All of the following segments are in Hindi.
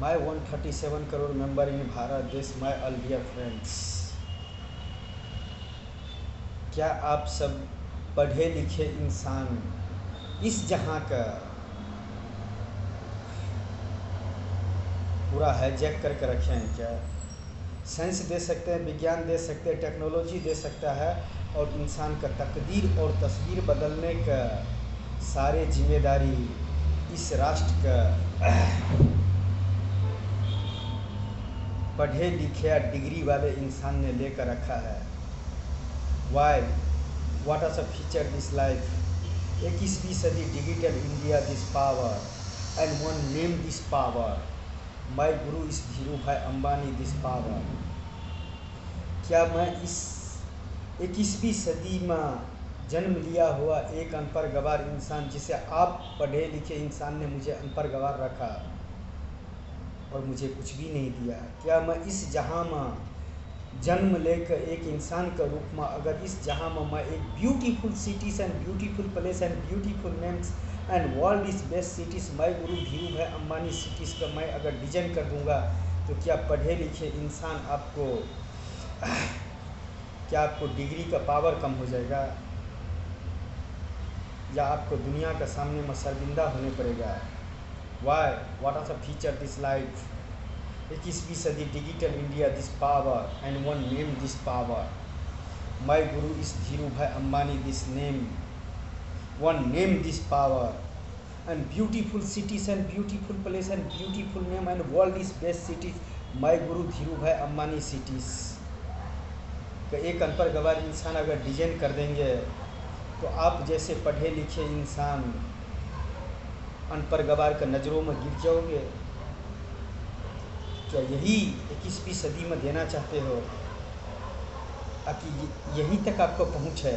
My 137 crore member in Bharat देश, माय ऑल डियर फ्रेंड्स, क्या आप सब पढ़े लिखे इंसान इस जहां का पूरा हाईजैक करके रखे हैं क्या? साइंस दे सकते हैं, विज्ञान दे सकते हैं, टेक्नोलॉजी दे सकता है, और इंसान का तकदीर और तस्वीर बदलने का सारे जिम्मेदारी इस राष्ट्र का पढ़े लिखे या डिग्री वाले इंसान ने लेकर रखा है। Why what are the feature this life? 21वीं सदी digital India this power and one name this power, my guru is Dhiru Bhai Ambani this power. क्या मैं इस 21वीं सदी में जन्म लिया हुआ एक अनपढ़ गवार इंसान, जिसे आप पढ़े लिखे इंसान ने मुझे अनपढ़ गवार रखा और मुझे कुछ भी नहीं दिया, क्या मैं इस जहां में जन्म लेकर एक इंसान के रूप में, अगर इस जहां में मैं एक beautiful cities and beautiful place and beautiful names and world is best cities, my guru Dhiru Bhai Ambani cities का मैं अगर डिजाइन कर दूंगा, तो क्या पढ़े लिखे इंसान आपको क्या आपको डिग्री का पावर कम हो जाएगा, या आपको दुनिया के सामने में शर्मिंदा होने पड़ेगा? Why what are the feature this life? 21वीं सदी digital India this power and one name this power, my guru is Dhiru Bhai Ambani this name, one name this power and beautiful cities and beautiful place and beautiful name and world is best cities, my guru Dhiru Bhai Ambani cities का एक अनपढ़ गवार इंसान अगर डिजाइन कर देंगे, तो आप जैसे पढ़े लिखे इंसान अनपढ़ गवार के नज़रों में गिर जाओगे। क्या यही 21वीं सदी में देना चाहते हो? कि यहीं तक आपको पहुंच है?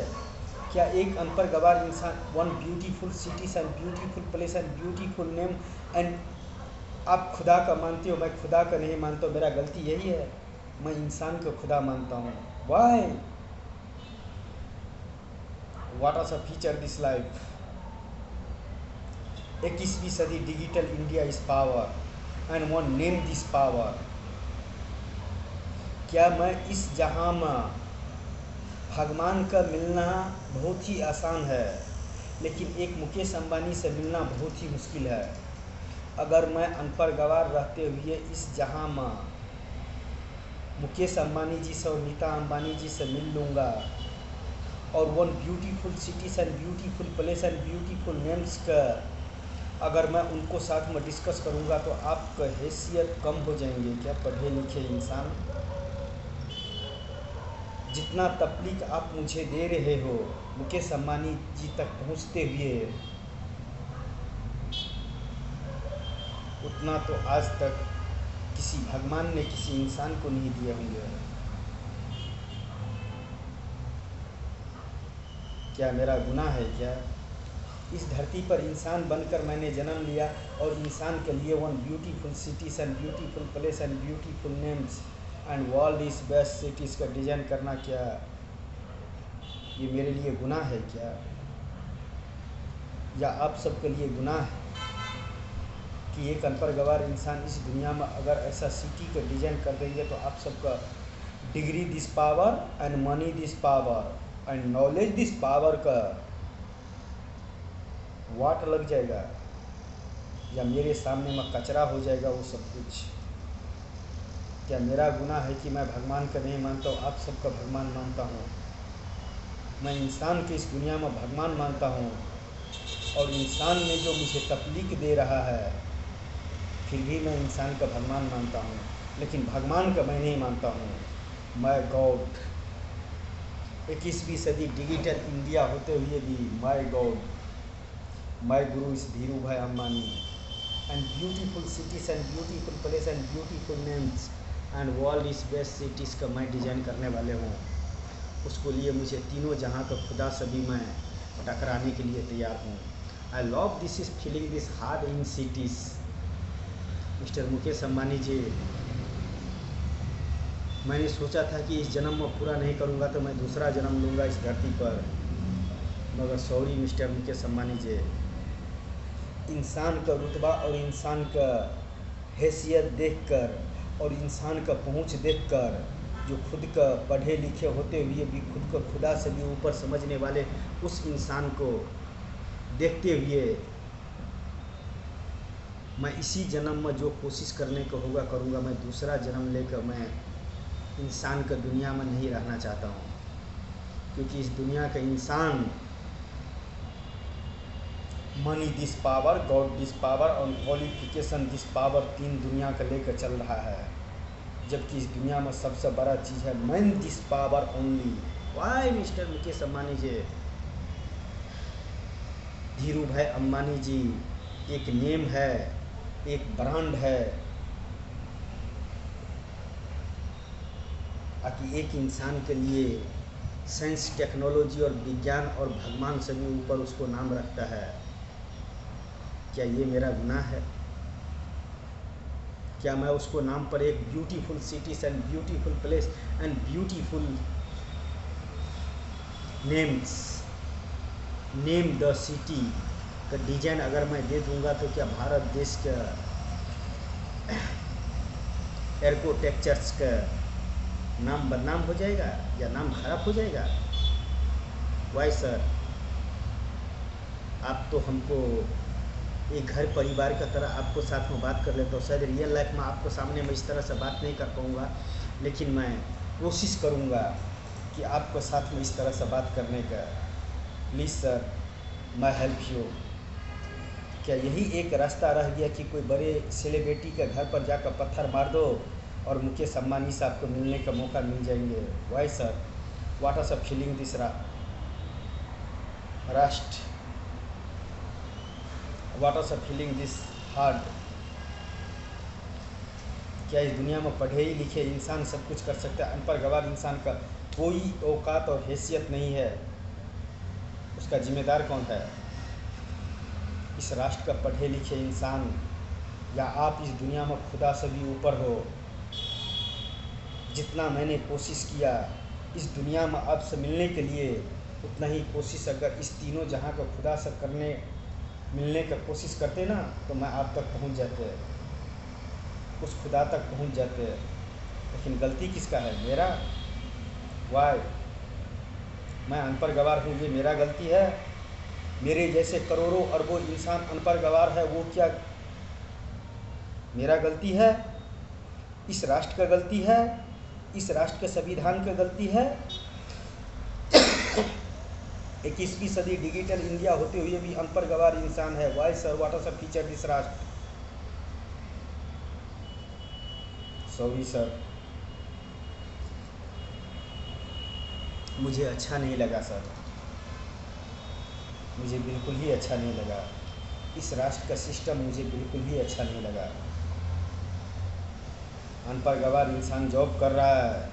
क्या एक अनपढ़ गवार इंसान one beautiful cities and beautiful place and beautiful name and आप खुदा का मानते हो, मैं खुदा का नहीं मानता हूँ, मेरा गलती यही है, मैं इंसान को खुदा मानता हूँ। Why what are the feature this life? 21वीं सदी digital India is power and one name this power. क्या मैं इस जहां में भगवान का मिलना बहुत ही आसान है, लेकिन एक मुकेश अंबानी से मिलना बहुत ही मुश्किल है। अगर मैं अनपढ़ गवार रहते हुए इस जहां में मुकेश अंबानी जी से और नीता अंबानी जी से मिल लूँगा, और one beautiful cities and beautiful place and beautiful names का अगर मैं उनको साथ में डिस्कस करूँगा, तो आपका हैसियत कम हो जाएंगे क्या पढ़े लिखे इंसान? जितना तकलीफ आप मुझे दे रहे हो मुकेश अंबानी जी तक पहुंचते हुए, उतना तो आज तक किसी भगवान ने किसी इंसान को नहीं दिए होंगे। क्या मेरा गुनाह है क्या? इस धरती पर इंसान बनकर मैंने जन्म लिया, और इंसान के लिए one beautiful cities and beautiful place and beautiful names and world is best cities का डिज़ाइन करना, क्या ये मेरे लिए गुनाह है क्या? या आप सबके लिए गुनाह है कि एक अनपढ़ गवार इंसान इस दुनिया में अगर ऐसा सिटी का डिज़ाइन कर देंगे, तो आप सबका degree this power and money this power and knowledge this power का वाट लग जाएगा, या मेरे सामने में कचरा हो जाएगा वो सब कुछ? क्या मेरा गुनाह है कि मैं भगवान का नहीं मानता हूँ, आप सबका भगवान मानता हूँ? मैं इंसान को इस दुनिया में भगवान मानता हूँ, और इंसान ने जो मुझे तकलीफ दे रहा है, फिर भी मैं इंसान का भगवान मानता हूँ, लेकिन भगवान का मैं नहीं मानता हूँ। माय गॉड, 21वीं सदी डिजिटल इंडिया होते हुए भी my God, my guru is Dhiru Bhai Ambani and beautiful cities and beautiful place and beautiful names and world is best cities का मैं डिज़ाइन करने वाले हूँ। उसको लिए मुझे तीनों जहाँ का खुदा से भी मैं टकराने के लिए तैयार हूँ। I love this is feeling this hard in cities. Mister Mukesh Ambani ji, मैंने सोचा था कि इस जन्म में पूरा नहीं करूँगा तो मैं दूसरा जन्म लूँगा इस धरती पर, मगर सॉरी मिस्टर मुकेश अंबानी जी, इंसान का रुतबा और इंसान का हैसियत देखकर और इंसान का पहुंच देखकर, जो खुद का पढ़े लिखे होते हुए भी खुद को खुदा से भी ऊपर समझने वाले उस इंसान को देखते हुए मैं इसी जन्म में जो कोशिश करने को होगा करूँगा। मैं दूसरा जन्म लेकर मैं इंसान का दुनिया में नहीं रहना चाहता हूँ, क्योंकि इस दुनिया का इंसान money this power, God this power और क्वालिफिकेशन दिस पावर, तीन दुनिया का लेकर चल रहा है। जबकि इस दुनिया में सबसे बड़ा चीज़ है man this power only. Why mister Mukesh Ambani ji, Dhiru Bhai Ambani जी एक नेम है, एक ब्रांड है, ताकि एक इंसान के लिए साइंस टेक्नोलॉजी और विज्ञान और भगवान से भी ऊपर उसको नाम रखता है। क्या ये मेरा गुनाह है? क्या मैं उसको नाम पर एक beautiful cities and beautiful place and beautiful names, name the city का डिजाइन अगर मैं दे दूंगा तो क्या भारत देश का आर्किटेक्चर्स का नाम बदनाम हो जाएगा या नाम खराब हो जाएगा? वाई सर, आप तो हमको एक घर परिवार का तरह आपको साथ में बात कर लेता हूँ। शायद रियल लाइफ में आपको सामने मैं इस तरह से बात नहीं कर पाऊँगा, लेकिन मैं कोशिश करूँगा कि आपको साथ में इस तरह से बात करने का। प्लीज़ सर, मैं हेल्प यू। क्या यही एक रास्ता रह गया कि कोई बड़े सेलिब्रिटी के घर पर जाकर पत्थर मार दो और मुकेश अंबानी साहब को मिलने का मौका मिल जाएंगे? वाई सर, व्हाट आर सब फीलिंग दिस राष्ट्र, व्हाट आर सब फीलिंग दिस हार्ट? क्या इस दुनिया में पढ़े ही लिखे इंसान सब कुछ कर सकता है? अनपढ़ गवार इंसान का कोई औकात और हैसियत नहीं है। उसका जिम्मेदार कौन है? इस राष्ट्र का पढ़े लिखे इंसान, या आप इस दुनिया में खुदा से भी ऊपर हो। जितना मैंने कोशिश किया इस दुनिया में आपसे मिलने के लिए, उतना ही कोशिश अगर इस तीनों जहां का खुदा से मिलने का कोशिश करते ना, तो मैं आप तक पहुंच जाते, उस खुदा तक पहुंच जाते। लेकिन गलती किसका है? मेरा। वाई? मैं अनपढ़ गवार हूँ, ये मेरा गलती है? मेरे जैसे करोड़ों अरबों इंसान अनपढ़ गवार है, वो क्या मेरा गलती है? इस राष्ट्र का गलती है? इस राष्ट्र के संविधान का गलती है? 21वीं सदी डिजिटल इंडिया होते हुए भी अनपढ़ गवार इंसान है। वाई सर, व्हाट आर सब फीचर दिस राष्ट्र? सॉरी सर, मुझे अच्छा नहीं लगा सर, मुझे बिल्कुल ही अच्छा नहीं लगा। इस राष्ट्र का सिस्टम मुझे बिल्कुल ही अच्छा नहीं लगा। अनपढ़ गवार इंसान जॉब कर रहा है,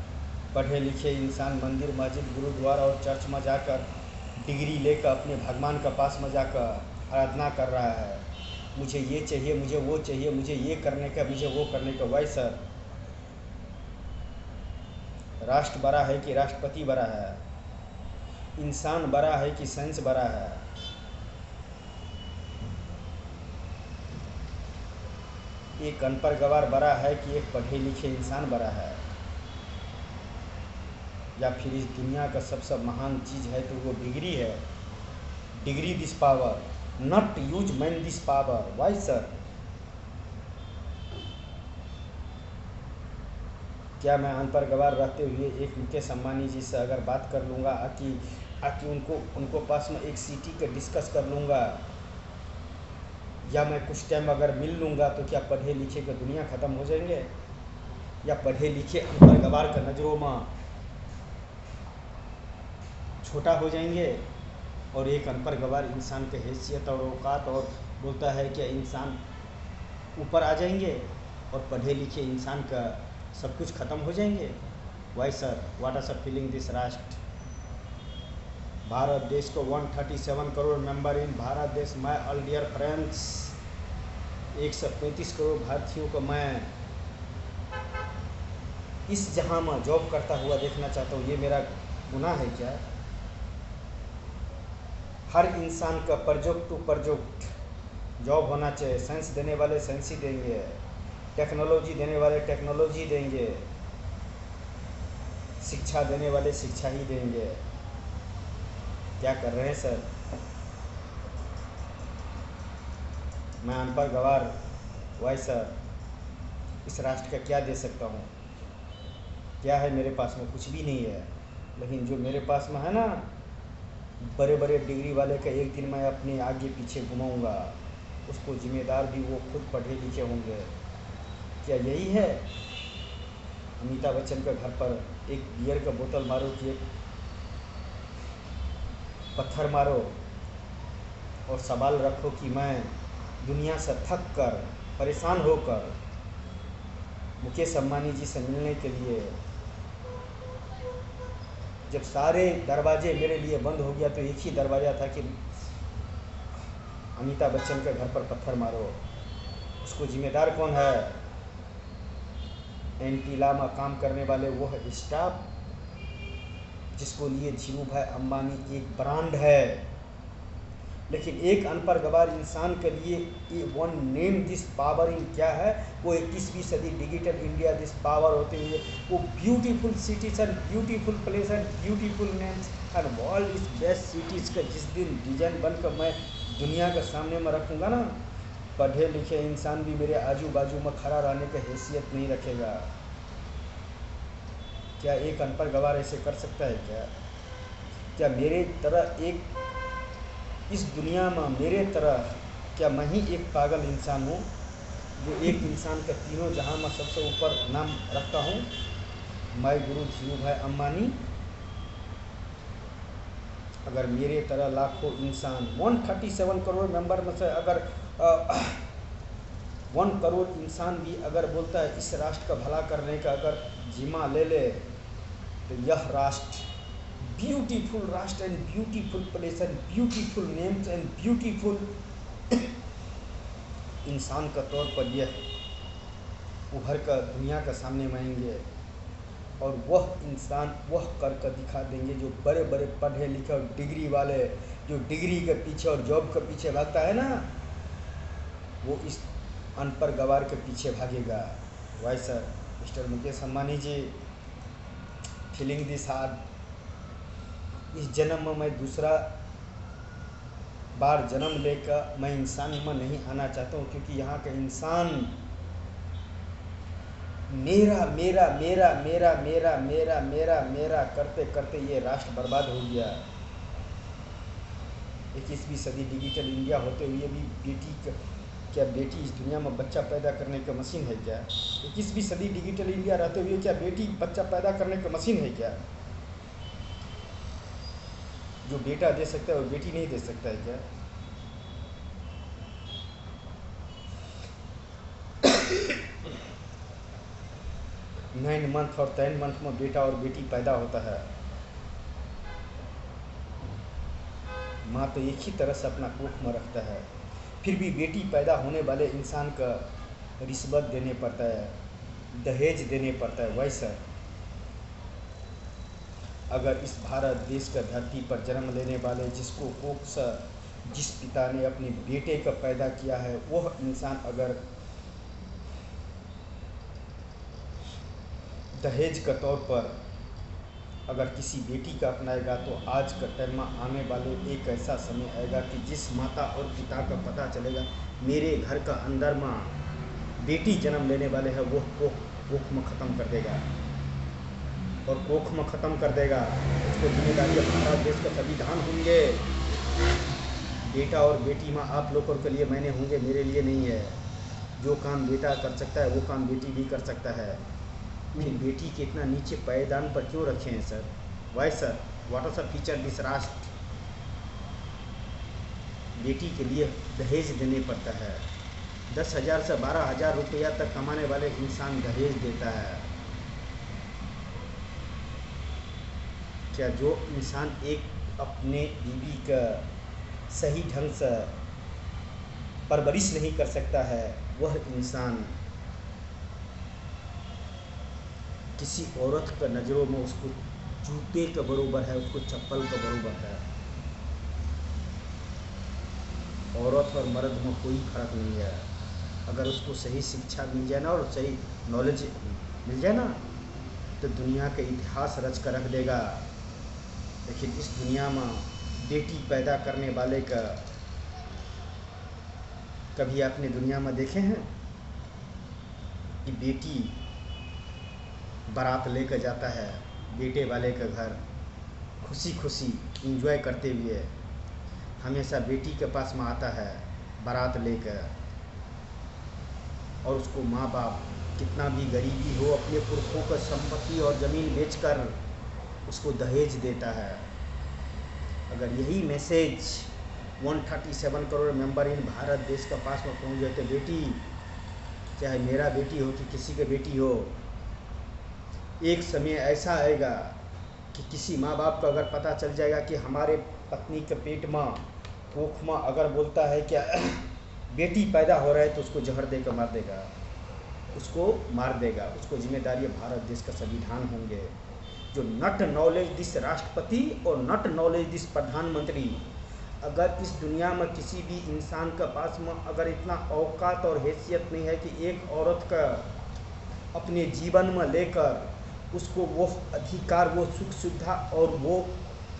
पढ़े लिखे इंसान मंदिर मस्जिद गुरुद्वारा और चर्च में जाकर डिग्री लेकर अपने भगवान का पास में जाकर आराधना कर रहा है। मुझे ये चाहिए, मुझे वो चाहिए, मुझे ये करने का, मुझे वो करने का। वाई सर, राष्ट्र बड़ा है कि राष्ट्रपति बड़ा है? इंसान बड़ा है कि साइंस बड़ा है? एक अनपढ़ गवार बड़ा है कि एक पढ़े लिखे इंसान बड़ा है? या फिर इस दुनिया का सबसे महान चीज़ है तो वो डिग्री है? Degree this power, not use man this power. Why sir? क्या मैं अनपढ़ गवार रहते हुए एक मुकेश अंबानी जी से अगर बात कर लूँगा, आकि उनको पास में एक सिटी का डिस्कस कर लूँगा, या मैं कुछ टाइम अगर मिल लूँगा, तो क्या पढ़े लिखे का दुनिया ख़त्म हो जाएंगे? या पढ़े लिखे अनपढ़ गवार का नज़रों में छोटा हो जाएंगे और एक अनपढ़ गवार इंसान की हैसियत और औकात और बोलता है कि इंसान ऊपर आ जाएंगे और पढ़े लिखे इंसान का सब कुछ ख़त्म हो जाएंगे? वाई सर, व्हाट आर सब फीलिंग दिस राष्ट्र? भारत देश को 137 करोड़ मेंबर इन भारत देश। My all dear friends, 135 crore भारतीयों को मैं इस जहां में जॉब करता हुआ देखना चाहता हूँ। ये मेरा गुनाह है क्या? हर इंसान का प्रोजेक्ट टू प्रोजेक्ट जॉब होना चाहिए। साइंस देने वाले साइंस ही देंगे, टेक्नोलॉजी देने वाले टेक्नोलॉजी देंगे, शिक्षा देने वाले शिक्षा ही देंगे। क्या कर रहे हैं सर? मैं अनपढ़ गवार, वाई सर, इस राष्ट्र का क्या दे सकता हूँ? क्या है मेरे पास में? कुछ भी नहीं है। लेकिन जो मेरे पास में है ना, बड़े बड़े डिग्री वाले का एक दिन मैं अपने आगे पीछे घुमाऊंगा, उसको जिम्मेदार भी वो खुद पढ़े लिखे होंगे। क्या यही है? अमिताभ बच्चन के घर पर एक बियर का बोतल मारो कि एक पत्थर मारो और सवाल रखो कि मैं दुनिया से थक कर, परेशान होकर मुकेश अंबानी जी से मिलने के लिए, जब सारे दरवाजे मेरे लिए बंद हो गया तो एक ही दरवाज़ा था कि अमिताभ बच्चन के घर पर पत्थर मारो। उसको जिम्मेदार कौन है? एंटीला में काम करने वाले वो है स्टाफ, जिसको लिए धीरू भाई अंबानी एक ब्रांड है। लेकिन एक अनपढ़ गवार इंसान के लिए ये one name this power in क्या है? वो 21वीं सदी डिजिटल इंडिया दिस पावर होते हुए वो beautiful cities and beautiful place and beautiful names and world is best cities का जिस दिन डिजाइन बनकर मैं दुनिया के सामने में रखूँगा ना, पढ़े लिखे इंसान भी मेरे आजू बाजू में खड़ा रहने की हैसियत नहीं रखेगा। क्या एक अनपढ़ गवार ऐसे कर सकता है क्या? क्या मेरे तरह एक इस दुनिया में मेरे तरह क्या मैं ही एक पागल इंसान हूँ जो एक इंसान का तीनों जहां में सबसे ऊपर नाम रखता हूँ? मैं गुरु धीरू भाई अंबानी। अगर मेरे तरह लाखों इंसान 137 करोड़ मेंबर में से अगर 1 करोड़ इंसान भी अगर बोलता है इस राष्ट्र का भला करने का अगर जिम्मा ले ले, तो यह राष्ट्र ब्यूटीफुल राष्ट्र and beautiful place and beautiful names and beautiful इंसान का तौर पर यह उभर कर दुनिया के सामने में आएंगे और वह इंसान वह कर दिखा देंगे जो बड़े बड़े पढ़े लिखे और डिग्री वाले, जो डिग्री के पीछे और जॉब के पीछे भागता है ना, वो इस अनपढ़ गवार के पीछे भागेगा। Why sir, mister Mukesh Ambani ji, feeling this hard. इस जन्म में मैं दूसरा बार जन्म लेकर मैं इंसान में नहीं आना चाहता हूँ, क्योंकि यहाँ का इंसान मेरा मेरा मेरा मेरा मेरा मेरा मेरा मेरा करते करते ये राष्ट्र बर्बाद हो गया। 21वीं सदी डिजिटल इंडिया होते हुए भी क्या बेटी इस दुनिया में बच्चा पैदा करने का मशीन है क्या? 21वीं सदी डिजिटल इंडिया रहते हुए क्या बेटी बच्चा पैदा करने का मशीन है क्या? जो बेटा दे सकता है वो बेटी नहीं दे सकता है क्या? नाइन मंथ और 10 मंथ में बेटा और बेटी पैदा होता है। माँ तो एक ही तरह से अपना कोख में रखता है, फिर भी बेटी पैदा होने वाले इंसान का रिश्वत देने पड़ता है, दहेज देने पड़ता है। वैसा अगर इस भारत देश का धरती पर जन्म लेने वाले जिसको कोख से जिस पिता ने अपने बेटे का पैदा किया है, वह इंसान अगर दहेज के तौर पर अगर किसी बेटी का अपनाएगा, तो आज का टाइम में आने वाले एक ऐसा समय आएगा कि जिस माता और पिता का पता चलेगा मेरे घर का अंदर में बेटी जन्म लेने वाले हैं, वो कोख में ख़त्म कर देगा। और कोख में ख़त्म कर देगा, उसको जिम्मेदारी भारत देश का संविधान होंगे। बेटा और बेटी माँ आप लोगों के लिए मैंने होंगे, मेरे लिए नहीं है। जो काम बेटा कर सकता है वो काम बेटी भी कर सकता है। फिर बेटी के इतना नीचे पायदान पर क्यों रखे हैं sir? Why sir, what are the feature this राष्ट्र? बेटी के लिए दहेज देने पड़ता है। 10,000 से 12,000 रुपया तक कमाने वाले इंसान दहेज देता है। क्या जो इंसान एक अपने बीवी का सही ढंग से परवरिश नहीं कर सकता है, वह इंसान किसी औरत का नज़रों में उसको जूते के बराबर है, उसको चप्पल के बराबर है। औरत और मर्द में कोई फर्क नहीं है। अगर उसको सही शिक्षा मिल जाए ना और सही नॉलेज मिल जाए ना तो दुनिया का इतिहास रच कर रख देगा। लेकिन इस दुनिया में बेटी पैदा करने वाले का कभी आपने दुनिया में देखे हैं कि बेटी बारात लेकर जाता है बेटे वाले का घर, खुशी खुशी इंजॉय करते हुए हमेशा बेटी के पास में आता है बारात लेकर, और उसको माँ बाप कितना भी गरीबी हो अपने पुरखों का संपत्ति और ज़मीन बेचकर उसको दहेज देता है। अगर यही message 137 crore member in Bharat देश के पास में पहुँच जाते, बेटी चाहे मेरा बेटी हो कि किसी का बेटी हो, एक समय ऐसा आएगा कि किसी माँ बाप को अगर पता चल जाएगा कि हमारे पत्नी के पेट में कोख में अगर बोलता है क्या बेटी पैदा हो रहा है तो उसको जहर देकर मार देगा, उसको मार देगा। उसको जिम्मेदारी भारत देश का संविधान होंगे जो नॉट नॉलेज दिस राष्ट्रपति और नॉट नॉलेज दिस प्रधानमंत्री। अगर इस दुनिया में किसी भी इंसान के पास में अगर इतना औकात और हैसियत नहीं है कि एक औरत का अपने जीवन में लेकर उसको वो अधिकार, वो सुख सुविधा और वो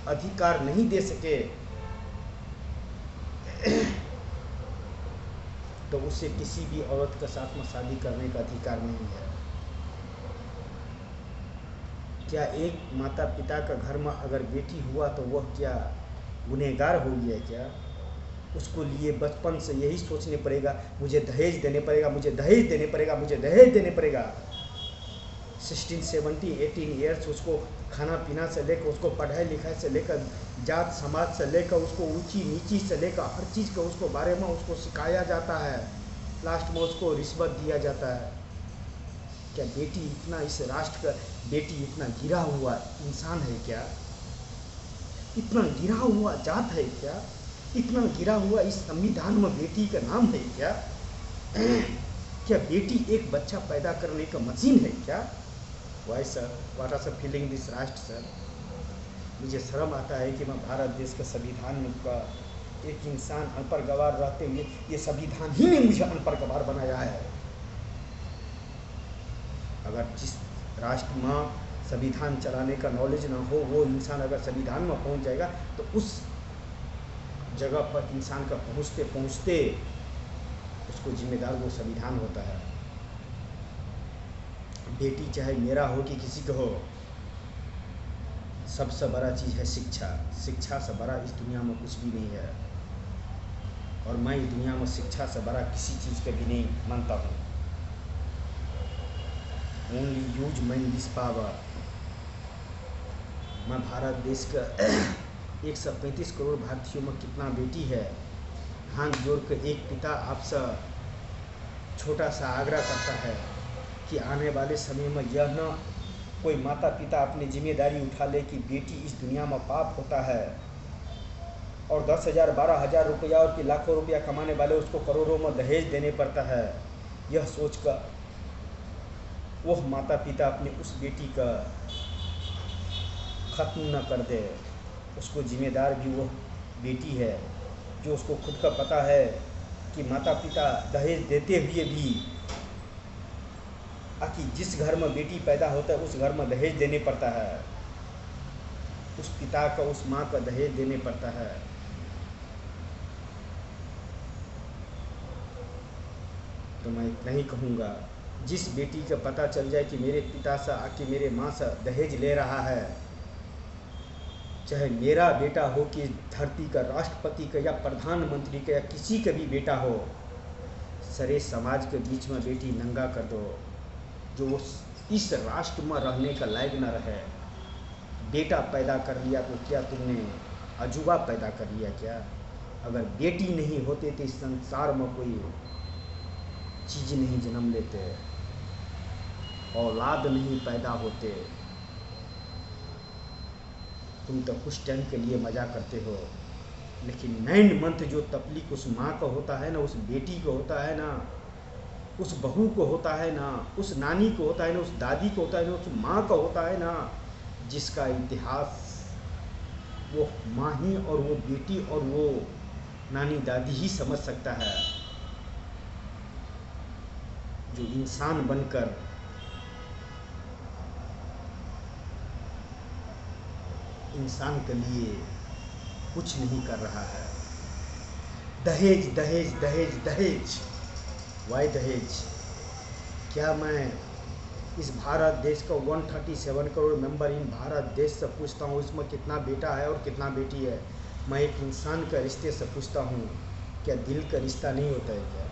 अधिकार नहीं दे सके तो उसे किसी भी औरत के साथ में शादी करने का अधिकार नहीं है। क्या एक माता पिता का घर में अगर बेटी हुआ तो वह क्या गुनहगार हो गया क्या? उसको लिए बचपन से यही सोचने पड़ेगा मुझे दहेज देने पड़ेगा, मुझे दहेज देने पड़ेगा, मुझे दहेज देने पड़ेगा। 16, 17, 18 ईयर्स उसको खाना पीना से लेकर उसको पढ़ाई लिखाई से लेकर जात समाज से लेकर उसको ऊंची नीची से लेकर हर चीज़ का उसको बारे में उसको सिखाया जाता है। लास्ट में उसको रिश्वत दिया जाता है। क्या बेटी इतना, इस राष्ट्र का बेटी इतना गिरा हुआ इंसान है क्या? इतना गिरा हुआ जात है क्या? इतना गिरा हुआ इस संविधान में बेटी का नाम है क्या? क्या बेटी एक बच्चा पैदा करने का मशीन है क्या? Why sir, what are feeling this राष्ट्र सर? मुझे शर्म आता है कि मैं भारत देश के संविधान का एक इंसान अनपढ़ गवार रहते हुए ये संविधान ही ने मुझे अनपढ़ गवार बनाया है। अगर जिस राष्ट्र में संविधान चलाने का नॉलेज ना हो वो इंसान अगर संविधान में पहुंच जाएगा तो उस जगह पर इंसान का पहुंचते पहुंचते उसको जिम्मेदार वो संविधान होता है। बेटी चाहे मेरा हो कि किसी का हो, सबसे बड़ा चीज़ है शिक्षा। शिक्षा से बड़ा इस दुनिया में कुछ भी नहीं है, और मैं इस दुनिया में शिक्षा से बड़ा किसी चीज़ का भी नहीं मानता हूँ। Only use man this power. मैं भारत देश का 135 करोड़ भारतीयों में कितना बेटी है, हाथ जोड़ कर एक पिता आपसे छोटा सा आग्रह करता है कि आने वाले समय में यह न कोई माता पिता अपनी जिम्मेदारी उठा ले कि बेटी इस दुनिया में पाप होता है और 10,000 12,000 रुपया और कि लाखों रुपया कमाने वाले उसको करोड़ों में दहेज देने पड़ता है। यह सोचकर वह माता पिता अपनी उस बेटी का ख़त्म न कर दे। उसको जिम्मेदार भी वह बेटी है जो उसको खुद का पता है कि माता पिता दहेज देते हुए भी कि जिस घर में बेटी पैदा होता है उस घर में दहेज देने पड़ता है, उस पिता का उस माँ का दहेज देने पड़ता है। तो मैं इतना ही कहूँगा, जिस बेटी का पता चल जाए कि मेरे पिता से आके मेरे माँ से दहेज ले रहा है, चाहे मेरा बेटा हो कि धरती का राष्ट्रपति का या प्रधानमंत्री का या किसी का भी बेटा हो, सारे समाज के बीच में बेटी नंगा कर दो, जो वो इस राष्ट्र में रहने का लायक न रहे। बेटा पैदा कर लिया तो क्या तुमने अजूबा पैदा कर लिया क्या? अगर बेटी नहीं होते तो इस संसार में कोई चीज़ नहीं जन्म लेते, औलाद नहीं पैदा होते। तुम तो कुछ टाइम के लिए मजा करते हो, लेकिन 9 मंथ जो तकलीफ उस माँ का होता है ना, उस बेटी को होता है ना, उस बहू को होता है ना, उस नानी को होता है ना, उस दादी को होता है ना, उस माँ का होता है ना, जिसका इतिहास वो माँ ही और वो बेटी और वो नानी दादी ही समझ सकता है। जो इंसान बनकर इंसान के लिए कुछ नहीं कर रहा है। दहेज दहेज दहेज दहेज, वाई दहेज? क्या मैं इस भारत देश का 137 करोड़ मेंबर इन भारत देश से पूछता हूँ इसमें कितना बेटा है और कितना बेटी है? मैं एक इंसान का रिश्ते से पूछता हूँ, क्या दिल का रिश्ता नहीं होता है क्या?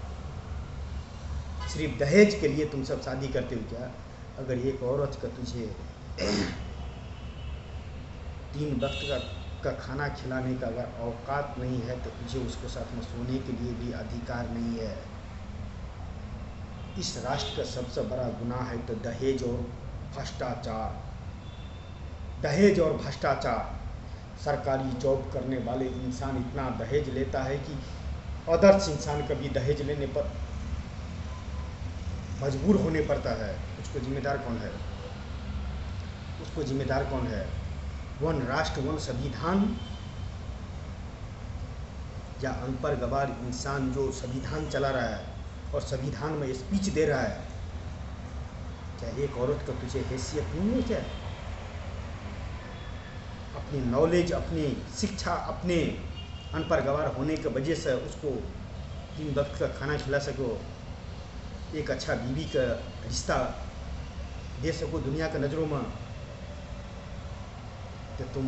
सिर्फ दहेज के लिए तुम सब शादी करते हो क्या? अगर एक औरत का तुझे 3 वक्त का खाना खिलाने का अगर औकात नहीं है तो तुझे उसके साथ में सोने के लिए भी अधिकार नहीं है। इस राष्ट्र का सबसे बड़ा गुनाह है तो दहेज और भ्रष्टाचार। दहेज और भ्रष्टाचार। सरकारी जॉब करने वाले इंसान इतना दहेज लेता है कि आदर्श इंसान कभी दहेज लेने पर मजबूर होने पड़ता है। उसको जिम्मेदार कौन है? उसको जिम्मेदार कौन है? वन राष्ट्र वन संविधान, या अनपढ़ गवार इंसान जो संविधान चला रहा है और संविधान में स्पीच दे रहा है? क्या एक औरत का तुझे हैसियत नहीं है क्या? अपनी नॉलेज, अपनी शिक्षा, अपने अनपढ़ गवार होने की वजह से उसको 3 वक्त का खाना खिला सको, एक अच्छा बीवी का रिश्ता दे सको दुनिया के नज़रों में, तो तुम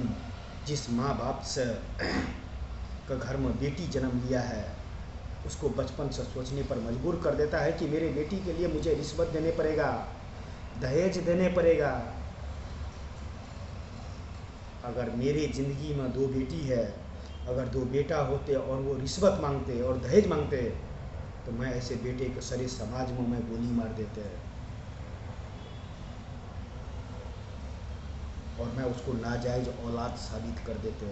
जिस माँ बाप से का घर में बेटी जन्म लिया है उसको बचपन से सोचने पर मजबूर कर देता है कि मेरे बेटी के लिए मुझे रिश्वत देने पड़ेगा, दहेज देने पड़ेगा। अगर मेरी ज़िंदगी में 2 बेटी है, अगर 2 बेटा होते और वो रिश्वत मांगते और दहेज मांगते तो मैं ऐसे बेटे को सारे समाज में मैं गोली मार देते और मैं उसको नाजायज़ औलाद साबित कर देते।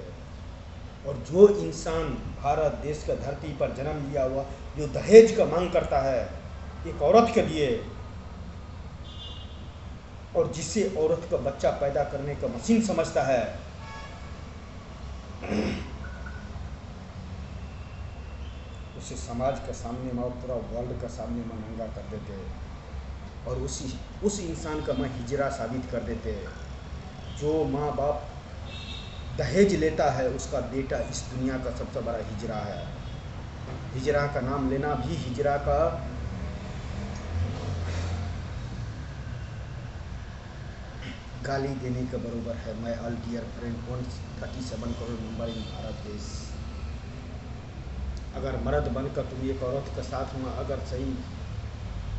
और जो इंसान भारत देश का धरती पर जन्म लिया हुआ जो दहेज का मांग करता है एक औरत के लिए, और जिससे औरत का बच्चा पैदा करने का मशीन समझता है, उसे समाज के सामने में और पूरा वर्ल्ड का सामने में नंगा कर देते और उस इंसान का मैं हिजरा साबित कर देते। जो माँ बाप दहेज लेता है उसका बेटा इस दुनिया का सबसे बड़ा हिजरा है। हिजरा का नाम लेना भी हिजरा का गाली देने के बराबर है। My all dear friend 137 crore member in Bharat देश, अगर मर्द बनकर तुम एक औरत के साथ में अगर सही